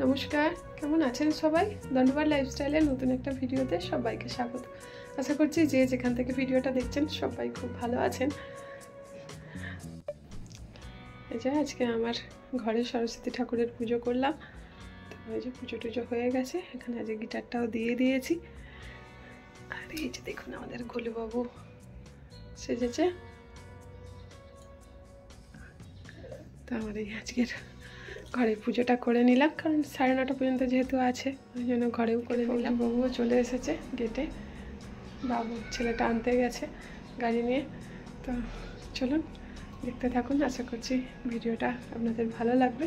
নমস্কার, কেমন আছেন সবাই? দণ্ডবার লাইফস্টাইলের নতুন একটা ভিডিওতে সবাইকে স্বাগত। আশা করছি যে যেখান থেকে ভিডিওটা দেখছেন সবাই খুব ভালো আছেন। এই যে আজকে আমার ঘরে সরস্বতী ঠাকুরের পুজো করলাম। তো এই যে পুজো টুজো হয়ে গেছে, এখানে আজকে গিটারটাও দিয়ে দিয়েছি। আর এই যে দেখুন আমাদের গোলুবাবু সেজেছে। তো আমার এই আজকের ঘরে পুজোটা করে নিলাম, কারণ 9:30 পর্যন্ত যেহেতু আছে ওই জন্য ঘরেও করে নিলাম। বাবুও চলে এসেছে গেটে, বাবু ছেলেটা আনতে গেছে গাড়ি নিয়ে। তো চলুন দেখতে থাকুন, আশা করছি ভিডিওটা আপনাদের ভালো লাগবে,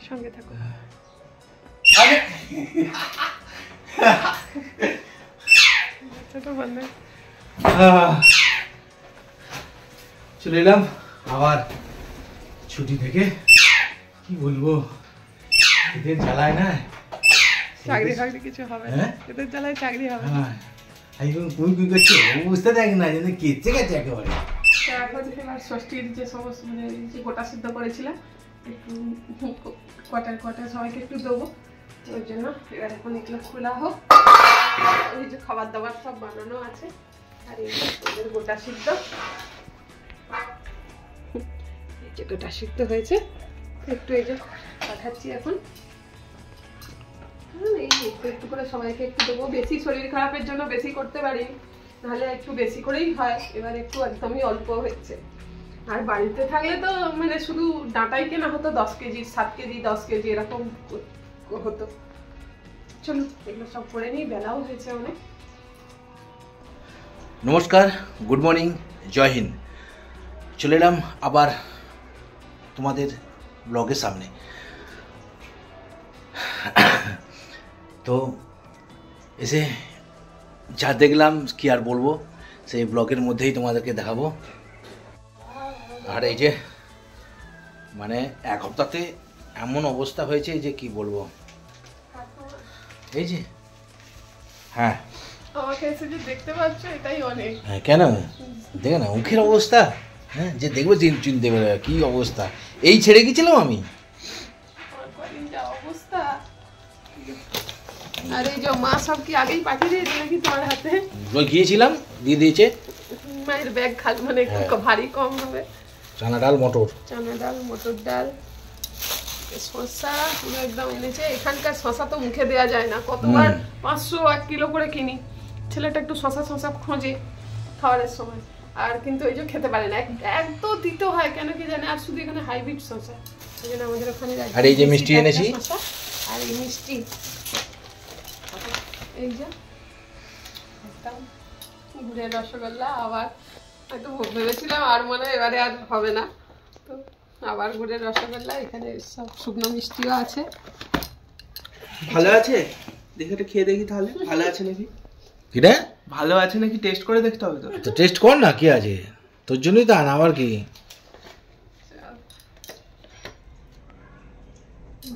সঙ্গে থাকুন। চলে এলাম আবার ছুটি থেকে। কি বলবো, এদের জ্বালায় না, চাকরি ফাকরি কিছু হবে না, এদের জ্বালায় চাকরি হবে না। এখন কুই কুই করছে, বুঝতে দেখ না যেন কেচে গেছে একেবারে। এখন এবার ষষ্ঠীর যে সমস্ত মানে যে গোটা সিদ্ধ করেছিলাম, একটু কটা সবাইকে একটু দেবো, ওই জন্য এবার এখন এগুলো খোলা হোক। ওই যে খাবার দাবার সব বানানো আছে, আর এই যে গোটা সিদ্ধ, এই যে গোটা সিদ্ধ হয়েছে, একটু এই যে পাঠাচ্ছি এখন। এই একটু একটু করে সবাইকে একটু দেবো, বেশি শরীর খারাপের জন্য বেশি করতে পারি, নাহলে একটু বেশি করেই হয়। এবার একটু একদমই অল্প হচ্ছে। আর বাড়িতে থাকলে তো মানে শুধু ডাঁটাই কেনা হতো 10 কেজি, 7 কেজি, 10 কেজি এরকম হতো। চলুন এগুলো সব করে নিই, বেলাও হয়েছে অনেক। নমস্কার, গুড মর্নিং, জয় হিন্দ। চলে এলাম আবার তোমাদের ব্লগের সামনে। তো এসে যা দেখলাম কি আর বলবো, সেই ব্লগের মধ্যেই তোমাদেরকে দেখাবো। আর এই যে মানে এক সপ্তাহে এমন অবস্থা হয়েছে যে কি বলবো। এই যে হ্যাঁ, আমাকে এসে যে দেখতে পাচ্ছ এটাই অনেক। হ্যাঁ কেন দেখে না মুখের অবস্থা, হ্যাঁ যে দেখবো চিনতে পারে কি অবস্থা। এই ছেড়ে গেছিলাম আমি, অবস্থা। আর এই যে মা সব কি আগেই পাঠিয়ে দিয়েছে নাকি তোমার হাতে? গিয়েছিলাম, দিয়ে দিয়েছে। মায়ের ব্যাগ খালি মানে একটু ভারী কম হবে। চানা ডাল মটর, চানা ডাল, মটর ডাল, শসা পুরো একদম এনেছে। এখানকার শসা তো মুখে দেওয়া যায় না, কতবার 500 1 কিলো করে কিনি। ছেলেটা একটু শসা খোঁজে খাওয়ারের সময়, আর কিন্তু এই যে খেতে পারে না, একদম তিতো হয় কেন কি জানে। আর শুধু এখানে হাইব্রিড শসা, এই জন্য আমাদের ওখানে। আর এই যে মিষ্টি এনেছি, আর এই মিষ্টি, এই যে একদম গুড়ের রসগোল্লা। আবার হয়তো ভেবেছিলাম আর মনে এবারে আর হবে না, তো আবার গুড়ের রসগোল্লা। এখানে সব শুকনো মিষ্টিও আছে। ভালো আছে, দেখে এটা খেয়ে দেখি তাহলে ভালো আছে নাকি। কিটা ভালো আছে নাকি টেস্ট করে দেখতে হবে। তো টেস্ট কর না, কি আছে তোর জন্যই তো আনা, আবার কি।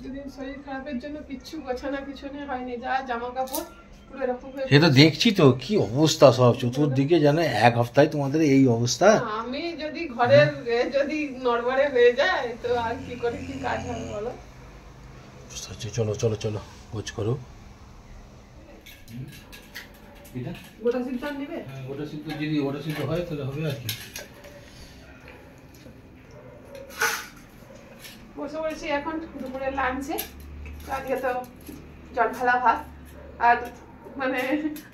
দুদিন শরীর খারাপের জন্য কিচ্ছু গোছানো কিছু হয়নি, যা জামা কাপড় পুরো এরকম হয়ে। সে তো দেখছি তো কি অবস্থা, সব চতুর্দিকে জানো। এক সপ্তাহে তোমাদের এই অবস্থা। আমি যদি ঘরের যদি নড়বড়ে হয়ে যায় তো আর কি করে কি কাজ হবে বলো। চলো চলো চলো গোছ করো। গোটা সিদ্ধ নেবে? গোটা সিদ্ধ যদি গোটা সিদ্ধ হয় তাহলে হবে আর কি। বসে পড়েছি এখন দুপুরের লাঞ্চে। আজকে তো জল ঢালা ভাত। আর মানে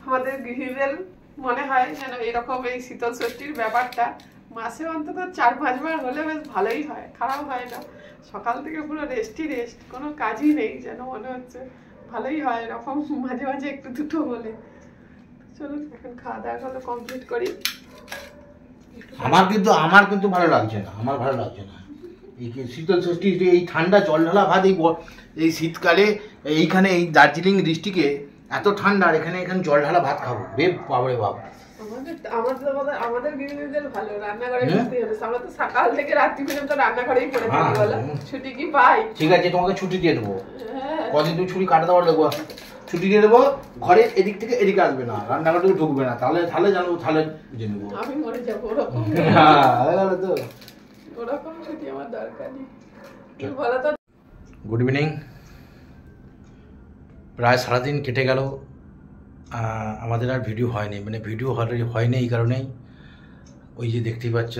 আমাদের গৃহীদের মনে হয় যেন এরকম এই শীতল ষষ্ঠীর ব্যাপারটা মাসে অন্তত 4-5 বার হলে বেশ ভালোই হয়, খারাপ হয় না। সকাল থেকে পুরো রেস্ট, কোনো কাজই নেই, যেন মনে হচ্ছে ভালোই হয় এরকম মাঝে মাঝে একটু দুটো বলে। চলুন এখন খাওয়া দাওয়া গুলো কমপ্লিট করি। আমার কিন্তু ভালো লাগছে না, আমার ভালো লাগছে না এই শীতল ষষ্ঠী, এই ঠান্ডা জল ঢালা ভাত, এই শীতকালে এইখানে এই দার্জিলিং ডিস্ট্রিক্টে এত ঠান্ডা, আর এখানে জল ঢালা ভাত খাবো, বে বাবরে বাপ। আমাদের গৃহিণীদের ভালো রান্নাঘরে ঢুকতে হবে। আমরা তো সকাল থেকে রাত্রি পর্যন্ত রান্নাঘরেই করে থাকি, বলো ছুটি কি পাই? ঠিক আছে তোমাকে ছুটি দিয়ে দেবো, কদিন তুমি ছুটি কাটাতে পারলে ছুটি দিয়ে দেবো। ঘরে এদিক থেকে এদিকে আসবে না, রান্নাঘরে ঢুকবে না, তাহলে জানো, তাহলে বুঝে নেবো। আমি মরে যাবো ওরকম। হ্যাঁ তো ওরকম ছুটি আমার দরকার নেই, বলো তো। গুড ইভিনিং, প্রায় সারাদিন কেটে গেল, আমাদের আর ভিডিও হয়নি, মানে ভিডিও হয়নি এই কারণেই, ওই যে দেখতেই পাচ্ছ,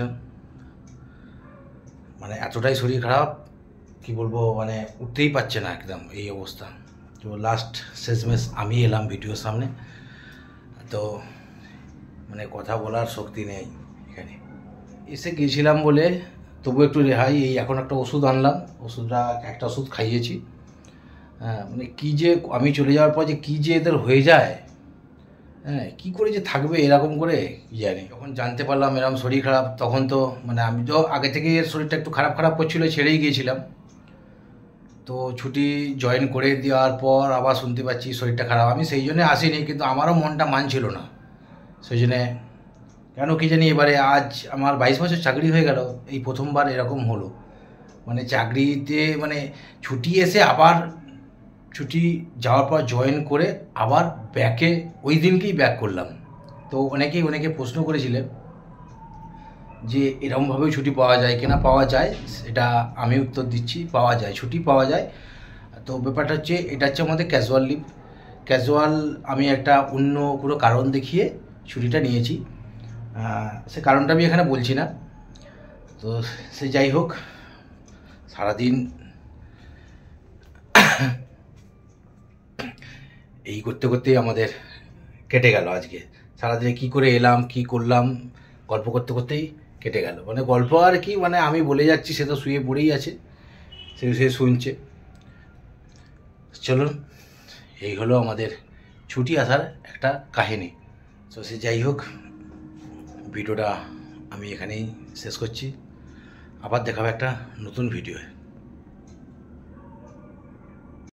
মানে এতটাই শরীর খারাপ কি বলবো, মানে উঠতেই পারছে না, একদম এই অবস্থা। তো লাস্ট শেষমেশ আমি এলাম ভিডিওর সামনে, তো মানে কথা বলার শক্তি নেই এখানে। এসে গিয়েছিলাম বলে তবু একটু রেহাই, এই এখন একটা ওষুধ আনলাম, একটা ওষুধ খাইয়েছি। হ্যাঁ, মানে কী যে আমি চলে যাওয়ার পর যে কী যে এদের হয়ে যায়, হ্যাঁ, কী করে যে থাকবে এরকম করে কী জানি। যখন জানতে পারলাম এরকম শরীর খারাপ, তখন তো মানে আমি তো আগে থেকে শরীরটা একটু খারাপ করছিল, ছেড়েই গিয়েছিলাম। তো ছুটি জয়েন করে দেওয়ার পর আবার শুনতে পাচ্ছি শরীরটা খারাপ। আমি সেই জন্যে আসিনি, কিন্তু আমারও মনটা মানছিল না, সেই জন্যে কেন কী জানি এবারে আজ আমার 22 বছর চাকরি হয়ে গেল, এই প্রথমবার এরকম হলো। মানে চাকরিতে মানে ছুটি এসে আবার ছুটি যাওয়ার পর জয়েন করে আবার ব্যাকে ওই দিনকেই ব্যাক করলাম। তো অনেকে প্রশ্ন করেছিলেন যে এরকমভাবেও ছুটি পাওয়া যায় কিনা। পাওয়া যায়, এটা আমি উত্তর দিচ্ছি, পাওয়া যায়, ছুটি পাওয়া যায়। তো ব্যাপারটা হচ্ছে, এটা হচ্ছে আমাদের ক্যাজুয়াল লিভ। ক্যাজুয়াল আমি একটা অন্য কোনো কারণ দেখিয়ে ছুটিটা নিয়েছি, সে কারণটা আমি এখানে বলছি না। তো সে যাই হোক, সারাদিন এই করতে করতেই আমাদের কেটে গেল আজকে। সারাদিনে কী করে এলাম, কি করলাম, গল্প করতে করতেই কেটে গেল। মানে গল্প আর কি, মানে আমি বলে যাচ্ছি, সে তো শুয়ে পড়েই আছে, সে শুনছে। চলুন, এই হলো আমাদের ছুটি আসার একটা কাহিনী। তো সে যাই হোক, ভিডিওটা আমি এখানেই শেষ করছি। আবার দেখাবো একটা নতুন ভিডিও।